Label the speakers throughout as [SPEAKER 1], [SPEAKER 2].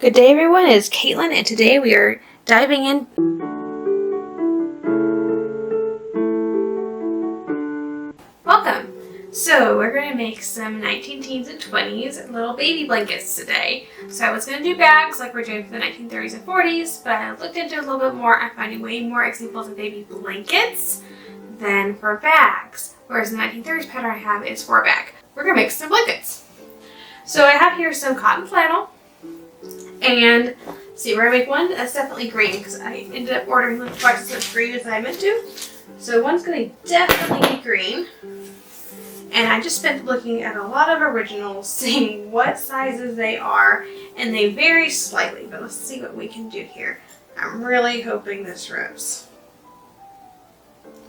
[SPEAKER 1] Good day everyone, it's Caitlin and today we are diving in. Welcome! So we're going to make some 1910s and 20s little baby blankets today. So I was going to do bags like we're doing for the 1930s and 40s, but I looked into it a little bit more. I'm finding way more examples of baby blankets than for bags. Whereas the 1930s pattern I have is for a bag. We're going to make some blankets. So I have here some cotton flannel. And see, we're going to make one that's definitely green because I ended up ordering like twice as much green as I meant to. So one's going to definitely be green. And I just spent looking at a lot of originals, seeing what sizes they are, and they vary slightly, but let's see what we can do here. I'm really hoping this rips.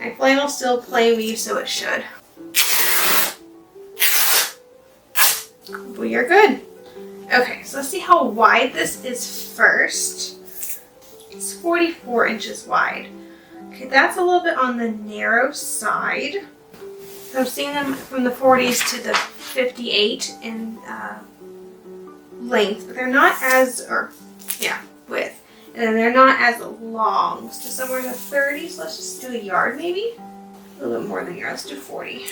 [SPEAKER 1] My flannel's still plain weave, so it should. We are good. Okay, so let's see how wide this is first. It's 44 inches wide. Okay, that's a little bit on the narrow side. So I'm seeing them from the 40s to the 58 in length, but they're not as, width. And then they're not as long. So somewhere in the 30s, let's just do a yard maybe. A little bit more than a yard, let's do 40.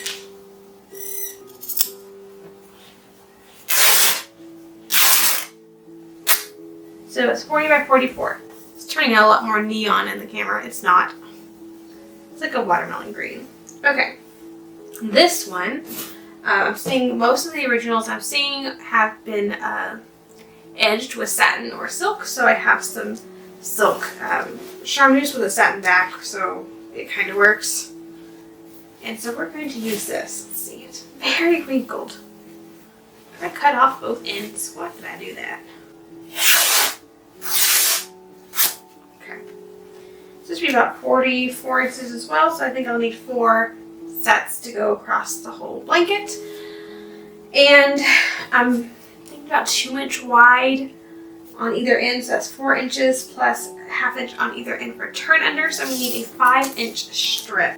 [SPEAKER 1] So it's 40 by 44. It's turning out a lot more neon in the camera. It's not. It's like a watermelon green. Okay. This one, I'm seeing most of the originals I'm seeing have been edged with satin or silk. So I have some silk charmeuse with a satin back. So it kind of works. And so we're going to use this. Let's see. It's very wrinkled. I cut off both ends. Why did I do that? This should be about 44 inches as well, so I think I'll need 4 sets to go across the whole blanket. And I'm thinking about 2-inch wide on either end, so that's 4 inches plus ½ inch on either end for turn under, so we need a 5-inch strip.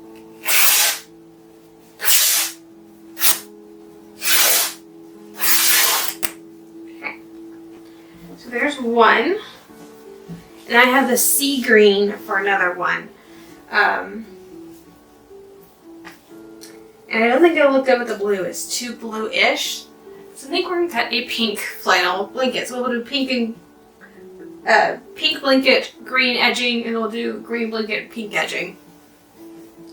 [SPEAKER 1] Okay, so there's one. And I have the sea green for another one. And I don't think it'll look good with the blue. It's too blue-ish. So I think we're going to cut a pink flannel blanket. So we'll do pink blanket, green edging, and we'll do green blanket, pink edging.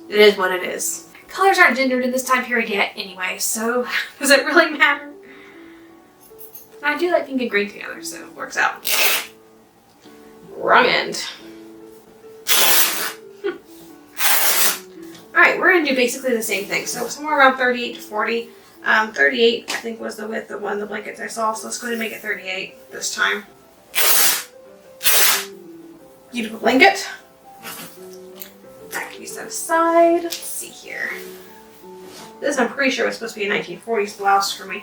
[SPEAKER 1] It is what it is. Colors aren't gendered in this time period yet anyway, so does it really matter? I do like pink and green together, so it works out. Wrong end. Alright, we're going to do basically the same thing. So somewhere around 38 to 40. 38 I think was the width of one of the blankets I saw. So let's go ahead and make it 38 this time. Beautiful blanket. That can be set aside. Let's see here. This I'm pretty sure was supposed to be a 1940s blouse for me.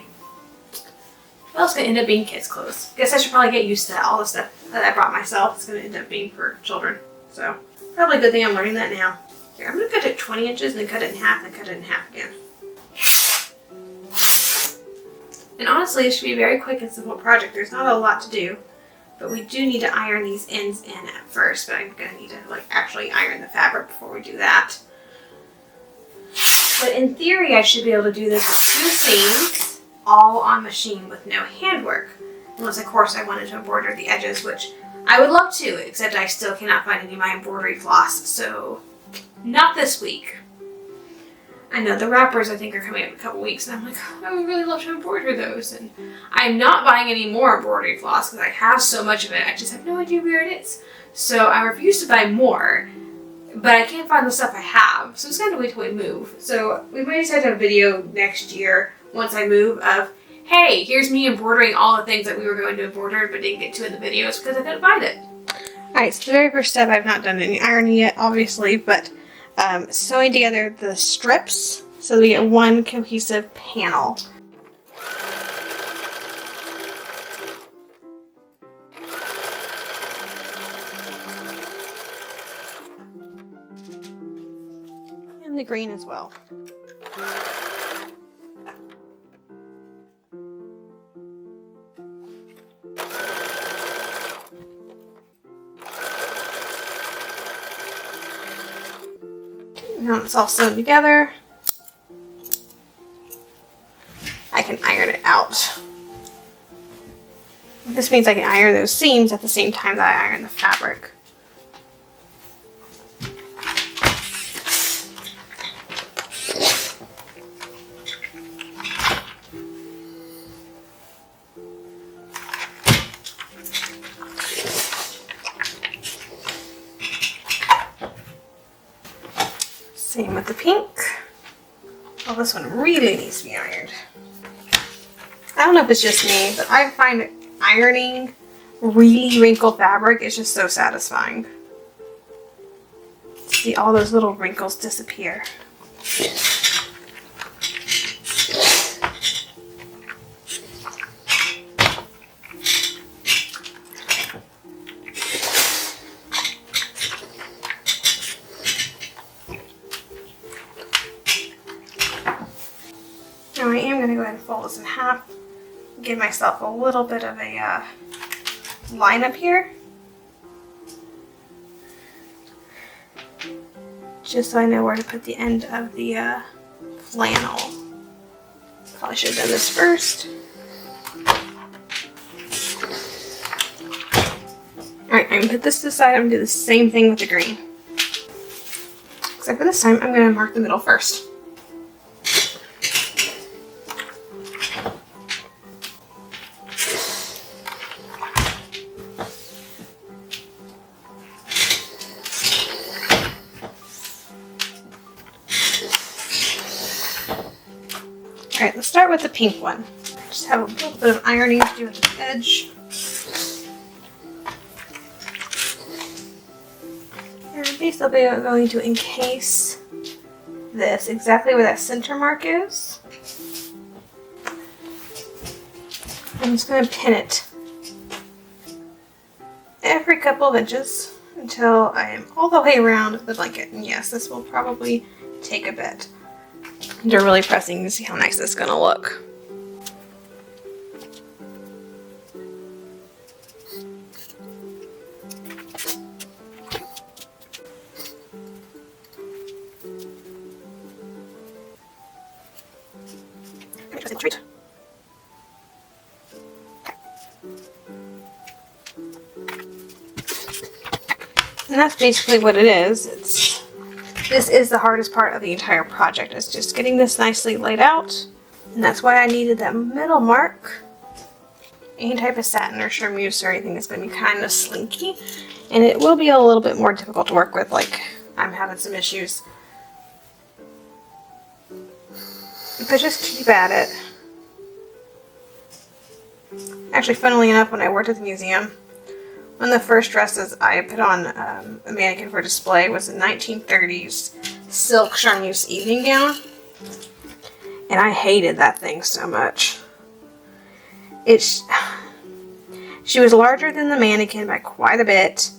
[SPEAKER 1] Well, it's going to end up being kids' clothes. Guess I should probably get used to all the stuff that I brought myself. It's going to end up being for children. So, probably a good thing I'm learning that now. Here, I'm going to cut it 20 inches and then cut it in half and cut it in half again. And honestly, it should be a very quick and simple project. There's not a lot to do. But we do need to iron these ends in at first. But I'm going to need to actually iron the fabric before we do that. But in theory, I should be able to do this with 2 seams. All on machine with no handwork. Unless, of course, I wanted to embroider the edges, which I would love to, except I still cannot find any of my embroidery floss, so not this week. I know the wrappers I think are coming up in a couple weeks, and I'm like, I would really love to embroider those, and I'm not buying any more embroidery floss because I have so much of it, I just have no idea where it is. So I refuse to buy more, but I can't find the stuff I have, so it's going to wait till we move. So we might decide to have a video next year once I move of, hey, here's me embroidering all the things that we were going to embroider but didn't get to in the videos because I couldn't find it. Alright, so the very first step, I've not done any ironing yet, obviously, but sewing together the strips so that we get one cohesive panel. And the green as well. Now it's all sewn together, I can iron it out. This means I can iron those seams at the same time that I iron the fabric. Same with the pink. Well, this one really needs to be ironed. I don't know if it's just me, but I find ironing really wrinkled fabric is just so satisfying. See all those little wrinkles disappear. Now I am going to go ahead and fold this in half. Give myself a little bit of a line up here. Just so I know where to put the end of the flannel. Probably should have done this first. Alright, I'm going to put this to the side. I'm going to do the same thing with the green. Except for this time, I'm going to mark the middle first. Alright, let's start with the pink one. Just have a little bit of ironing to do at the edge. And basically I'm going to encase this exactly where that center mark is. I'm just going to pin it every couple of inches until I am all the way around the blanket. And yes, this will probably take a bit. They're really pressing to see how nice this is going to look. And that's basically what it is. This is the hardest part of the entire project, is just getting this nicely laid out. And that's why I needed that middle mark. Any type of satin or charmeuse or anything is going to be kind of slinky. And it will be a little bit more difficult to work with, like I'm having some issues. But just keep at it. Actually, funnily enough, when I worked at the museum, one of the first dresses I put on a mannequin for display was a 1930s silk charmeuse evening gown. And I hated that thing so much. She was larger than the mannequin by quite a bit.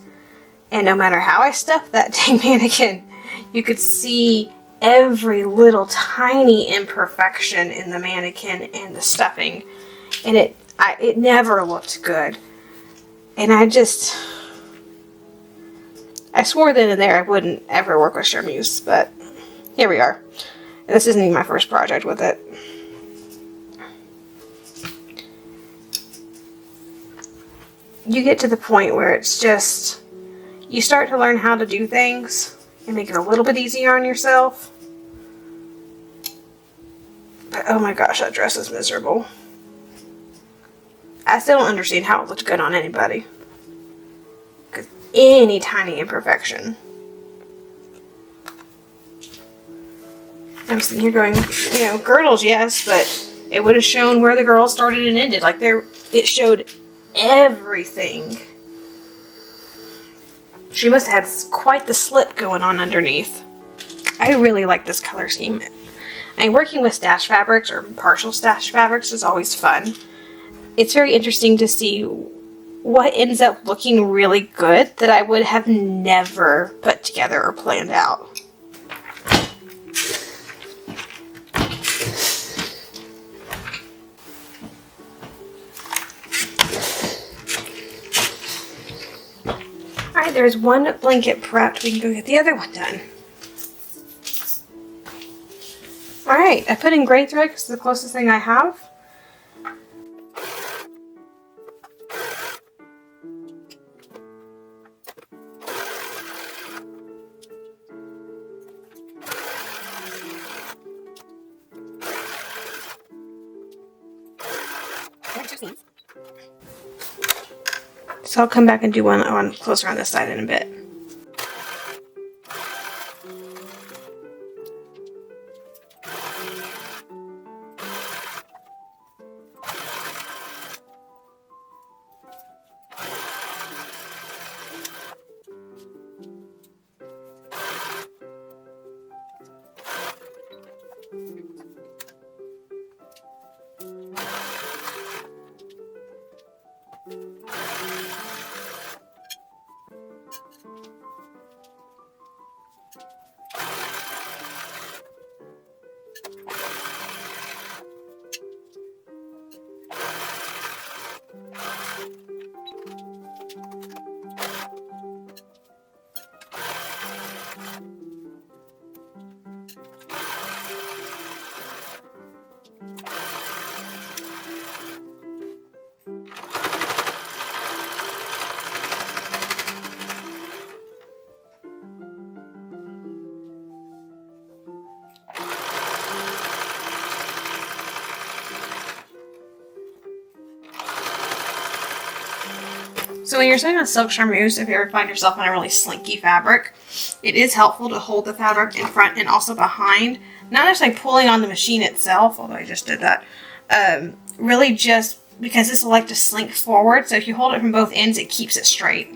[SPEAKER 1] And no matter how I stuffed that dang mannequin, you could see every little tiny imperfection in the mannequin and the stuffing. And it never looked good. And I swore then and there I wouldn't ever work with charmeuse, but here we are. And this isn't even my first project with it. You get to the point where it's just, you start to learn how to do things and make it a little bit easier on yourself. But oh my gosh, that dress is miserable. I still don't understand how it looked good on anybody. Because any tiny imperfection. I'm sitting here going, you know, girdles, yes, but it would have shown where the girl started and ended. Like it showed everything. She must have had quite the slip going on underneath. I really like this color scheme. And working with stash fabrics or partial stash fabrics is always fun. It's very interesting to see what ends up looking really good that I would have never put together or planned out. Alright, there's one blanket prepped. We can go get the other one done. Alright, I put in gray thread because it's the closest thing I have. So I'll come back and do one on closer on this side in a bit. So when you're sewing on silk charmeuse, if you ever find yourself on a really slinky fabric, it is helpful to hold the fabric in front and also behind. Not necessarily pulling on the machine itself, although I just did that. Really just because this will like to slink forward. So if you hold it from both ends, it keeps it straight.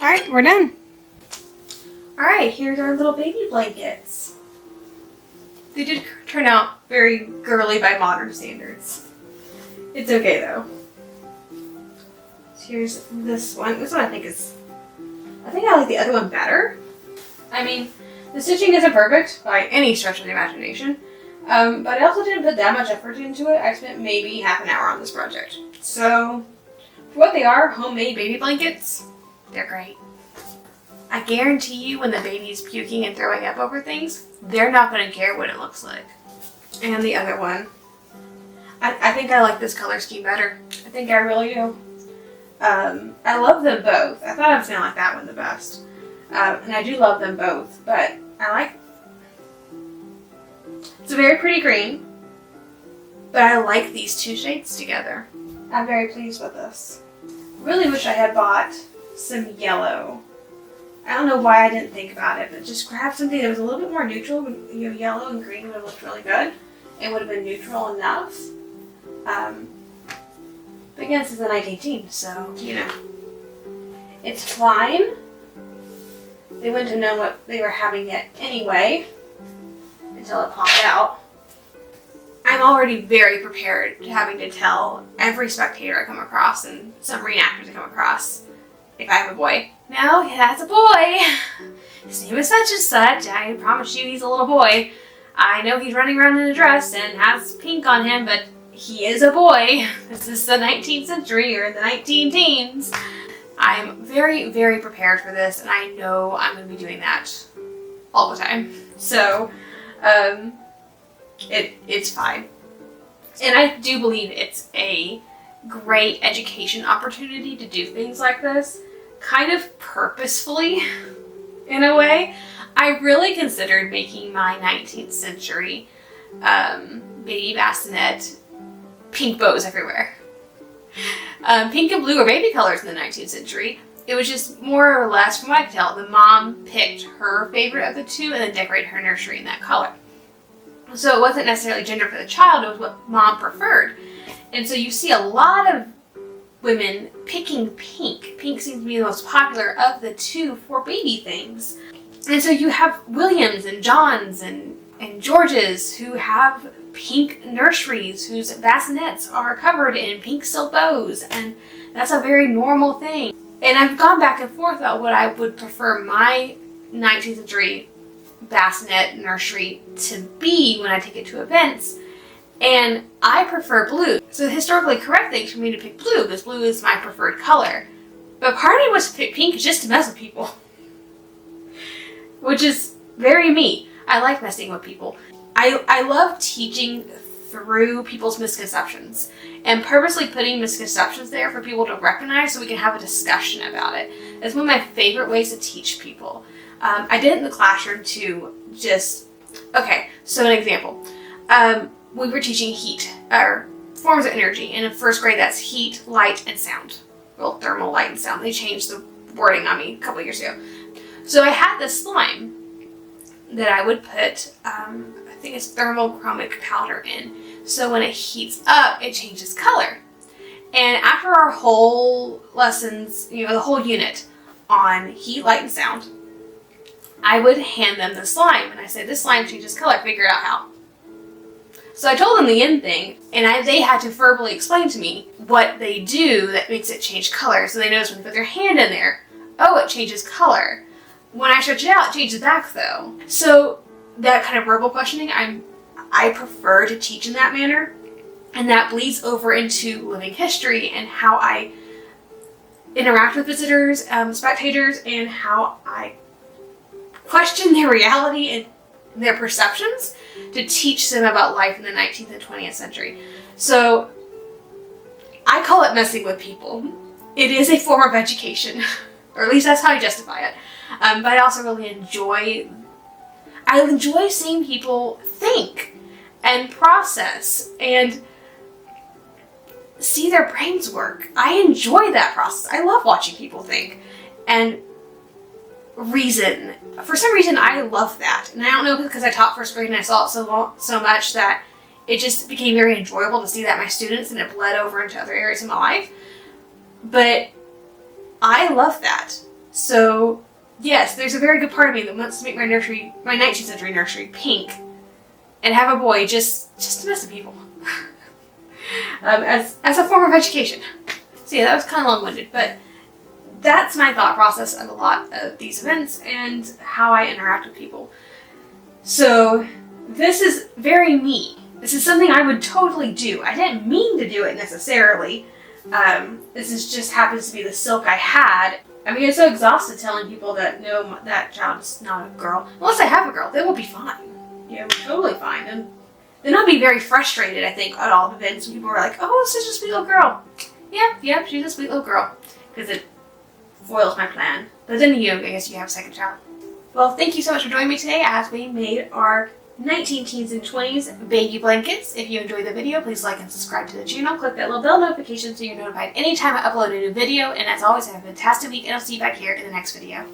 [SPEAKER 1] Alright, we're done. Alright, here's our little baby blankets. They did turn out very girly by modern standards. It's okay though. So here's this one. This one I think I like the other one better. I mean, the stitching isn't perfect by any stretch of the imagination. But I also didn't put that much effort into it. I spent maybe half an hour on this project. So, for what they are, homemade baby blankets, they're great. I guarantee you when the baby's puking and throwing up over things, they're not going to care what it looks like. And the other one. I think I like this color scheme better. I think I really do. I love them both. I thought I was going to like that one the best. And I do love them both, but it's a very pretty green, but I like these two shades together. I'm very pleased with this. Really wish I had bought some yellow. I don't know why I didn't think about it, but just grab something that was a little bit more neutral. You know, yellow and green would have looked really good. It would have been neutral enough. But again, this is the 1910s, so, you know. It's fine. They wouldn't have known what they were having yet anyway, until it popped out. I'm already very prepared to having to tell every spectator I come across and some reenactors I come across, if I have a boy, no, that's a boy. His name is such and such. I promise you he's a little boy. I know he's running around in a dress and has pink on him, but he is a boy. This is the 19th century or the 19 teens. I'm very, very prepared for this, and I know I'm going to be doing that all the time. So, it's fine. And I do believe it's a great education opportunity to do things like this, kind of purposefully, in a way. I really considered making my 19th century baby bassinet pink bows everywhere. Pink and blue were baby colors in the 19th century. It was just more or less, from what I could tell, the mom picked her favorite of the two and then decorated her nursery in that color. So it wasn't necessarily gender for the child, it was what mom preferred. And so you see a lot of women picking pink. Pink seems to be the most popular of the two for baby things. And so you have Williams and Johns and Georges who have pink nurseries whose bassinets are covered in pink silk bows, and that's a very normal thing. And I've gone back and forth about what I would prefer my 19th century bassinet nursery to be when I take it to events, and I prefer blue. So the historically correct thing for me to pick blue, because blue is my preferred color. But part of me was to pick pink just to mess with people, which is very me. I like messing with people. I love teaching through people's misconceptions and purposely putting misconceptions there for people to recognize so we can have a discussion about it. It's one of my favorite ways to teach people. I did it in the classroom to just, okay, so an example. We were teaching heat, or forms of energy, and in first grade that's heat, light, and sound. Well, thermal, light, and sound. They changed the wording on me a couple years ago. So I had this slime that I would put, I think it's thermochromic powder in. So when it heats up, it changes color. And after our whole lessons, the whole unit on heat, light, and sound, I would hand them the slime. And I said, this slime changes color, figure out how. So I told them the end thing, and they had to verbally explain to me what they do that makes it change color. So they noticed when they put their hand in there, oh, it changes color. When I stretch it out, it changes back though. So that kind of verbal questioning, I prefer to teach in that manner, and that bleeds over into living history and how I interact with visitors, spectators, and how I question their reality and their perceptions to teach them about life in the 19th and 20th century. So I call it messing with people. It is a form of education, or at least that's how I justify it. But I also really enjoy seeing people think and process and see their brains work. I enjoy that process. I love watching people think and reason. For some reason, I love that. And I don't know, because I taught first grade and I saw it so much that it just became very enjoyable to see that in my students, and it bled over into other areas of my life. But I love that. So yes, there's a very good part of me that wants to make my 19th century nursery pink and have a boy just to mess with people. As a form of education. So yeah, that was kind of long-winded, but that's my thought process of a lot of these events and how I interact with people. So this is very me. This is something I would totally do. I didn't mean to do it necessarily. This just happens to be the silk I had. I mean, I'm so exhausted telling people that no, that child's not a girl. Unless I have a girl, they will be fine. Yeah, we're totally fine. And then I'll be very frustrated, I think, at all the events when people are like, oh, such a sweet little girl. Yep, she's a sweet little girl. Because it foils my plan. But then I guess you have a second child. Well, thank you so much for joining me today as we made our 19 teens and 20s baby blankets. If you enjoyed the video, please like and subscribe to the channel. Click that little bell notification so you're notified anytime I upload a new video. And as always, have a fantastic week, and I'll see you back here in the next video.